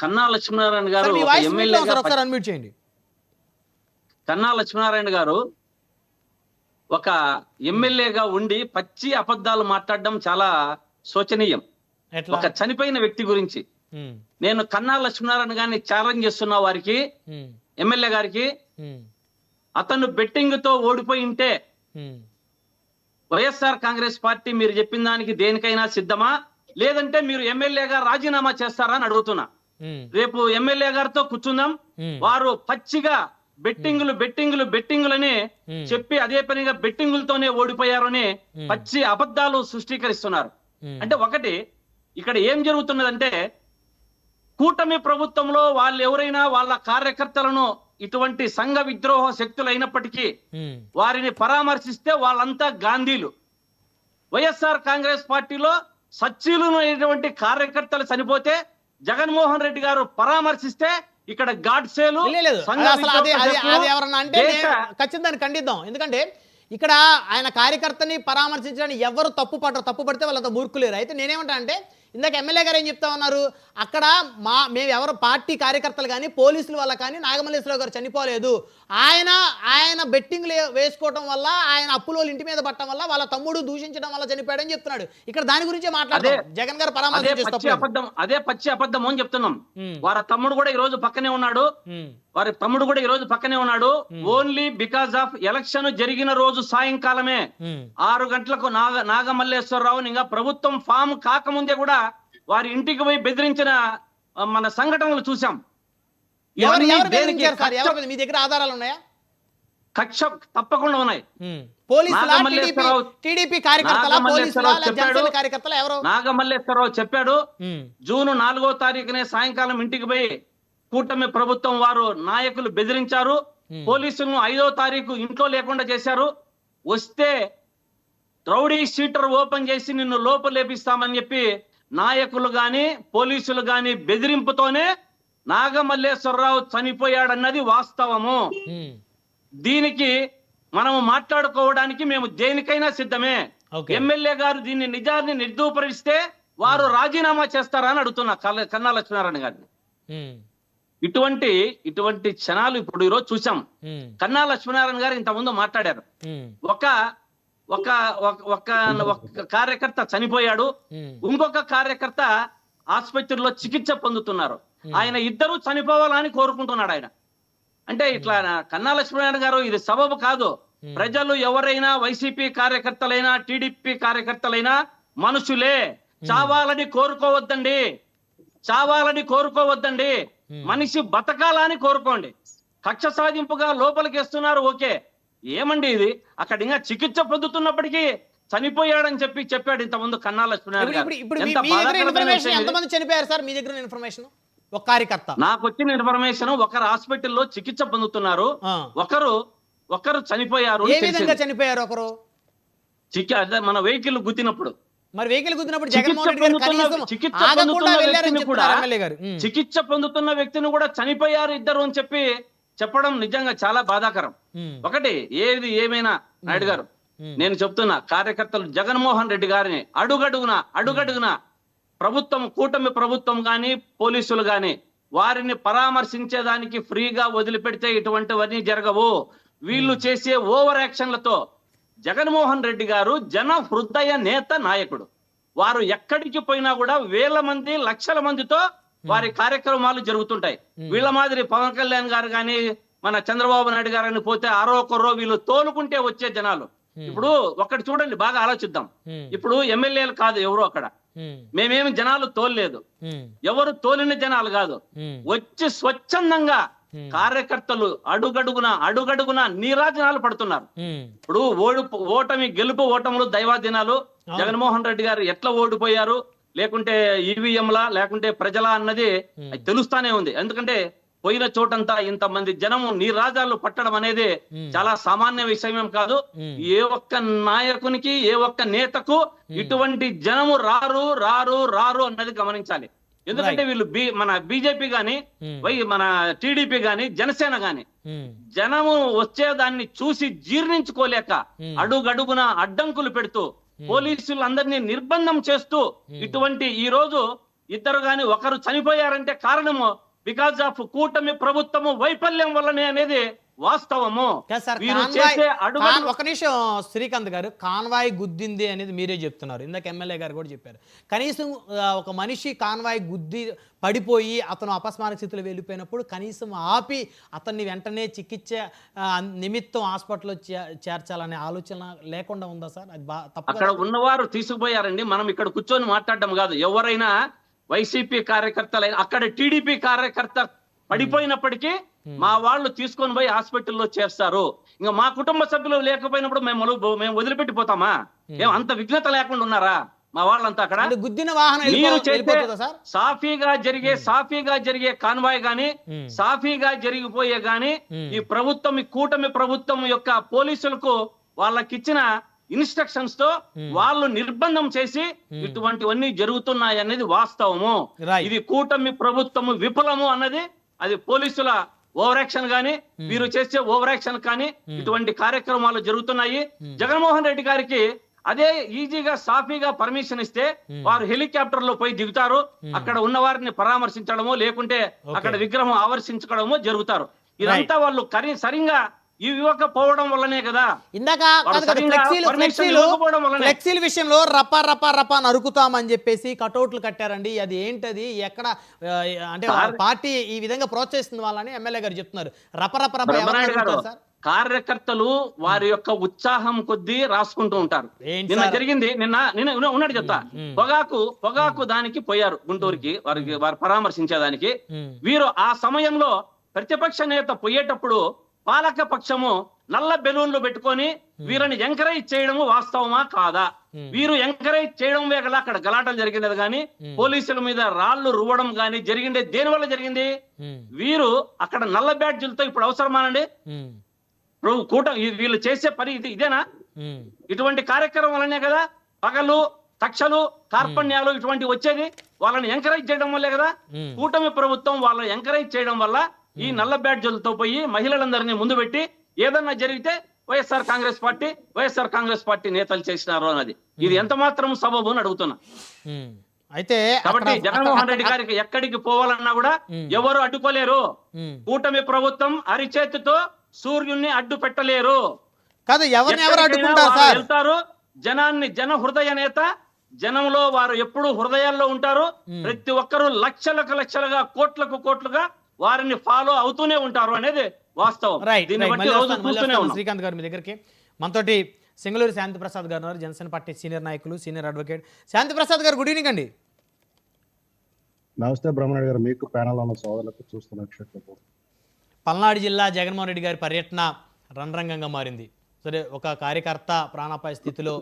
కన్నా లక్ష్మీనారాయణ గారు కన్నా లక్ష్మీనారాయణ గారు ఒక ఎమ్మెల్యేగా ఉండి పచ్చి అబద్ధాలు మాట్లాడడం చాలా శోచనీయం. ఒక చనిపోయిన వ్యక్తి గురించి నేను కన్నా లక్ష్మీనారాయణ గారిని ఛాలెంజ్ చేస్తున్న వారికి, ఎమ్మెల్యే గారికి, అతను బెట్టింగ్ తో ఓడిపోయి ఉంటే వైఎస్ఆర్ కాంగ్రెస్ పార్టీ మీరు చెప్పిన దానికి దేనికైనా సిద్ధమా, లేదంటే మీరు ఎమ్మెల్యేగా రాజీనామా చేస్తారా అని అడుగుతున్నా. రేపు ఎమ్మెల్యే గారితో కూర్చుందాం. వారు పచ్చిగా బెట్టింగులని చెప్పి అదే పనిగా బెట్టింగులతోనే ఓడిపోయారని పచ్చి అబద్ధాలు సృష్టీకరిస్తున్నారు. అంటే ఒకటి ఇక్కడ ఏం జరుగుతున్నదంటే, కూటమి ప్రభుత్వంలో వాళ్ళు ఎవరైనా వాళ్ళ కార్యకర్తలను ఇటువంటి సంఘ విద్రోహ శక్తులు అయినప్పటికీ వారిని పరామర్శిస్తే వాళ్ళంతా గాంధీలు. వైఎస్ఆర్ కాంగ్రెస్ పార్టీలో సచ్చీలునైనటువంటి కార్యకర్తలు చనిపోతే జగన్మోహన్ రెడ్డి గారు పరామర్శిస్తే ఇక్కడ గాడ్సేలు ఖచ్చితంగా ఖండిద్దాం. ఎందుకంటే ఇక్కడ ఆయన కార్యకర్తని పరామర్శించడానికి ఎవరు తప్పు పడితే వాళ్ళంతా మూర్ఖులేరు. అయితే నేనేమంటా అంటే, ఇందాక ఎమ్మెల్యే గారు ఏం చెప్తా ఉన్నారు, అక్కడ మేము ఎవరు పార్టీ కార్యకర్తలు కానీ పోలీసుల వల్ల కానీ నాగమల్లేశ్వరరావు గారు చనిపోలేదు, ఆయన బెట్టింగ్లు వేసుకోవడం వల్ల, ఆయన అప్పులో ఇంటి మీద పట్టడం వల్ల, వాళ్ళ తమ్ముడు దూషించడం వల్ల చనిపోయాడని చెప్తున్నాడు. ఇక్కడ దాని గురించి మాట్లాడారు. జగన్ గారు అదే పచ్చి అబద్ధం అని చెప్తున్నాం. వారి తమ్ముడు కూడా ఈ రోజు పక్కనే ఉన్నాడు. ఓన్లీ బికాస్ ఆఫ్ ఎలక్షన్ జరిగిన రోజు సాయంకాలమే 6 గంటలకు నాగమల్లేశ్వరరావు ఇంకా ప్రభుత్వం ఫామ్ కాకముందే కూడా వారి ఇంటికి పోయి బెదిరించిన మన సంఘటనలు చూసాం. మీ దగ్గర ఆధారాలు ఉన్నాయా? కక్ష తప్పకుండా ఉన్నాయి. నాగమల్లేశ్వరరావు చెప్పాడు, జూన్ 4వ తారీఖునే సాయంకాలం ఇంటికి పోయి కూటమి ప్రభుత్వం వారు నాయకులు బెదిరించారు. పోలీసులను 5వ తారీఖు ఇంట్లో లేకుండా చేశారు. వస్తే రౌడీ షీటర్ ఓపెన్ చేసి నిన్ను లోపలేపిస్తామని చెప్పి నాయకులు గాని పోలీసులు గాని బెదిరింపుతోనే నాగమల్లేశ్వరరావు చనిపోయాడన్నది వాస్తవము. దీనికి మనము మాట్లాడుకోవడానికి మేము దేనికైనా సిద్ధమే. ఎమ్మెల్యే గారు దీన్ని నిజాన్ని నిర్దూపరిస్తే వారు రాజీనామా చేస్తారా అని అడుగుతున్నా కన్నా లక్ష్మీనారాయణ గారిని. ఇటువంటి క్షణాలు ఇప్పుడు ఈరోజు చూసాం. కన్నా లక్ష్మీనారాయణ గారు ఇంతకుముందు మాట్లాడారు, ఒక కార్యకర్త చనిపోయాడు, ఇంకొక కార్యకర్త ఆసుపత్రిలో చికిత్స పొందుతున్నారు. ఆయన ఇద్దరు చనిపోవాలని కోరుకుంటున్నాడు ఆయన. అంటే ఇట్లా కన్నా లక్ష్మీనారాయణ గారు ఇది సబబు కాదు. ప్రజలు ఎవరైనా వైసీపీ కార్యకర్తలైనా టీడీపీ కార్యకర్తలైనా మనుషులే. చావాలని కోరుకోవద్దండి. మనిషి బతకాలని కోరుకోండి. కక్ష సాధింపుగా లోపలికి వేస్తున్నారు. ఓకే, ఏమండి ఇది? అక్కడ ఇంకా చికిత్స పొందుతున్నప్పటికీ చనిపోయాడని చెప్పాడు ఇంతకుముందు కన్నా లక్ష్మీనారాయణ గారు. ఒక కార్యకర్త నాకు వచ్చిన ఇన్ఫర్మేషన్, ఒకరు హాస్పిటల్లో చికిత్స పొందుతున్నారు, ఒకరు చనిపోయారు. ఏ విధంగా చనిపోయారు? ఒకరు మన వెహికల్ గుద్దినప్పుడు. మరి వెహికల్ గుద్దినప్పుడు జగన్మోహన్ రెడ్డి గారు చికిత్స పొందుతున్న వ్యక్తిని కూడా చనిపోయారు ఇద్దరు అని చెప్పడం నిజంగా చాలా బాధాకరం. ఒకటి ఏది ఏమైనా నాయుడు గారు, నేను చెప్తున్నా, కార్యకర్తలు జగన్మోహన్ రెడ్డి గారిని అడుగడుగున ప్రభుత్వం, కూటమి ప్రభుత్వం గాని పోలీసులు గాని వారిని పరామర్శించేదానికి ఫ్రీగా వదిలిపెడితే ఇటువంటివన్నీ జరగవు. వీళ్ళు చేసే ఓవర్ యాక్షన్లతో జగన్మోహన్ రెడ్డి గారు జన హృదయ నేత నాయకుడు. వారు ఎక్కడికి పోయినా కూడా వేల మంది లక్షల మందితో వారి కార్యక్రమాలు జరుగుతుంటాయి. వీళ్ళ మాదిరి పవన్ కళ్యాణ్ గారు గాని మన చంద్రబాబు నాయుడు గారు పోతే అరో వీళ్ళు తోలుకుంటే వచ్చే జనాలు. ఇప్పుడు ఒకటి చూడండి, బాగా ఆలోచిద్దాం. ఇప్పుడు ఎమ్మెల్యేలు కాదు ఎవరు అక్కడ, మేమేమి జనాలు తోలలేదు, ఎవరు తోలిన జనాలు కాదు, వచ్చి స్వచ్ఛందంగా కార్యకర్తలు అడుగడుగున నీరాజనాలు పడుతున్నారు. ఇప్పుడు ఓటమి గెలుపు ఓటములు దైవాధీనాలు. జగన్మోహన్ రెడ్డి గారు ఎట్లా ఓడిపోయారు, లేకుంటే ఈవీఎంలా లేకుంటే ప్రజలా అన్నది తెలుస్తానే ఉంది. ఎందుకంటే పోయిన చోటంతా ఇంతమంది జనము నీరాజాలు పట్టడం అనేది చాలా సామాన్య విషయం కాదు. ఏ ఒక్క నాయకునికి, ఏ ఒక్క నేతకు ఇటువంటి జనము రారు అన్నది గమనించాలి. ఎందుకంటే వీళ్ళు మన బీజేపీ గాని మన టీడీపీ గాని జనసేన గాని జనము వచ్చేదాన్ని చూసి జీర్ణించుకోలేక అడుగడుగున అడ్డంకులు పెడుతూ పోలీసులు అందరినీ నిర్బంధం చేస్తూ ఈ రోజు ఇద్దరు గాని ఒకరు చనిపోయారంటే కారణము బికాజ్ ఆఫ్ కూటమి ప్రభుత్వము వైఫల్యం వల్లనే అనేది వాస్తవము. కాదు సార్, వీరు కాన్వాయ్ చేసే అడుగులు ఒక నిమిషం శ్రీకాంత్ గారు, కాన్వాయ్ గుద్దింది అనేది మీరే చెప్తున్నారు, ఇందాక ఎమ్మెల్యే గారు కూడా చెప్పారు. కనీసం ఒక మనిషి కాన్వాయ్ గుద్ది పడిపోయి అతను అపస్మారక స్థితిలో వెళ్ళిపోయినప్పుడు కనీసం ఆపి అతన్ని వెంటనే చికిత్స నిమిత్తం హాస్పిటల్లో చేర్చాలనే ఆలోచన లేకుండా ఉందా సార్? అది తప్పు. అక్కడ ఉన్నవారు తీసుకుపోయారండి. మనం ఇక్కడ కూర్చొని మాట్లాడడం కాదు. ఎవరైనా వైసీపీ కార్యకర్తలైన అక్కడ టీడీపీ కార్యకర్త పడిపోయినప్పటికీ మా వాళ్ళు తీసుకొని పోయి హాస్పిటల్లో చేస్తారు. ఇంకా మా కుటుంబ సభ్యులు లేకపోయినప్పుడు మేము వదిలిపెట్టిపోతామా? ఏం అంత విఘ్నత లేకుండా ఉన్నారా మా వాళ్ళంతా అక్కడ? గుద్దిన వాహనం మీరు చేస్తే సాఫీగా జరిగే కాన్వాయ్ గాని, సాఫీగా జరిగిపోయే గాని ఈ ప్రభుత్వం, ఈ కూటమి ప్రభుత్వం యొక్క పోలీసులకు వాళ్ళకిచ్చిన ఇన్స్ట్రక్షన్స్ తో వాళ్ళు నిర్బంధం చేసి ఇటువంటివన్నీ జరుగుతున్నాయి అనేది వాస్తవము. ఇది కూటమి ప్రభుత్వము విఫలము అన్నది అది పోలీసుల ఓవర్ యాక్షన్ గాని, వీరు చేసే ఓవర్ యాక్షన్ కానీ ఇటువంటి కార్యక్రమాలు జరుగుతున్నాయి. జగన్మోహన్ రెడ్డి గారికి అదే ఈజీగా సాఫీగా పర్మిషన్ ఇస్తే వారు హెలికాప్టర్ లో పోయి దిగుతారు, అక్కడ ఉన్న వారిని పరామర్శించడమో లేకుంటే అక్కడ విగ్రహం ఆవర్శించడమో జరుగుతారు. ఇదంతా వాళ్ళు సరిగా ఇవ్వకపోవడం వల్లనే కదా. ఇందాక ఫ్లెక్సీల విషయంలో రపా రపా రపా నరుకుతామని చెప్పేసి కటౌట్లు కట్టారండి. అది ఏంటది? ఎక్కడ అంటే పార్టీ ఈ విధంగా ప్రోత్సహిస్తుంది వాళ్ళని ఎమ్మెల్యే గారు చెప్తున్నారు. రప రప రప కార్యకర్తలు వారి యొక్క ఉత్సాహం కొద్దీ రాసుకుంటూ ఉంటారు. నిన్న జరిగింది, నిన్న ఉన్నట్టు చెప్తా, పొగాకు దానికి పోయారు గుంటూరుకి వారు పరామర్శించేదానికి. వీరు ఆ సమయంలో ప్రతిపక్ష నేత పోయేటప్పుడు పాలక పక్షము నల్ల బెలూన్లు పెట్టుకొని వీరిని ఎంకరేజ్ చేయడము వాస్తవమా కాదా? వీరు ఎంకరేజ్ చేయడం వేగల అక్కడ గలాటలు జరిగినది కానీ పోలీసుల మీద రాళ్లు రువ్వడం కానీ జరిగింది దేని వల్ల జరిగింది? వీరు అక్కడ నల్ల బ్యాడ్జీలతో ఇప్పుడు అవసరమానండి? వీళ్ళు చేసే పని ఇదేనా? ఇటువంటి కార్యక్రమం వల్లనే కదా పగలు, కక్షలు, కార్పణ్యాలు ఇటువంటి వచ్చేది. వాళ్ళని ఎంకరేజ్ చేయడం వల్లే కదా. కూటమి ప్రభుత్వం వాళ్ళని ఎంకరేజ్ చేయడం వల్ల ఈ నల్ల బ్యాడ్జీలతో పోయి మహిళలందరినీ ముందు పెట్టి ఏదన్నా జరిగితే వైఎస్ఆర్ కాంగ్రెస్ పార్టీ నేతలు చేసినారు అన్నది ఇది ఎంత మాత్రం సబబు అని అడుగుతున్నా. అయితే కాబట్టి జగన్మోహన్ రెడ్డి గారికి ఎక్కడికి పోవాలన్నా కూడా ఎవరు అడ్డుకోలేరు. కూటమి ప్రభుత్వం అరిచేతితో సూర్యుడిని అడ్డు పెట్టలేరు. కాదు, ఎవరిని ఎవరు అడ్డుకుంటారు సార్? వెళ్తారు జన హృదయ నేత, జనంలో వారు ఎప్పుడు హృదయాల్లో ఉంటారు. ప్రతి ఒక్కరూ లక్షలుగా కోట్లుగా వారిని ఫాలో అవుతూనే ఉంటారు అనేది వాస్తవం. శ్రీకాంత్ గారు మీ దగ్గరికి మనతోటి సింగళూరు శాంతి ప్రసాద్ గారు ఉన్నారు, జనసేన పార్టీ సీనియర్ నాయకులు, సీనియర్ అడ్వకేట్. శాంతి ప్రసాద్ గారు, గుడ్ ఈవినింగ్ అండి. నమస్తే బ్రహ్మనాయుడు గారు, మీకు ప్యానల్ ఉన్న సోదరులకు చూస్తున్న. పల్నాడు జిల్లా జగన్మోహన్ రెడ్డి గారి పర్యటన రణరంగంగా మారింది. సరే, ఒక కార్యకర్త ప్రాణాపాయ స్థితిలో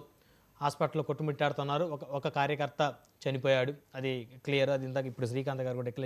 హాస్పిటల్లో కొట్టుమిట్టాడుతున్నారు, ఒక కార్యకర్త చనిపోయాడు, అది క్లియర్. అది ఇందాక ఇప్పుడు శ్రీకాంత్ గారు కూడా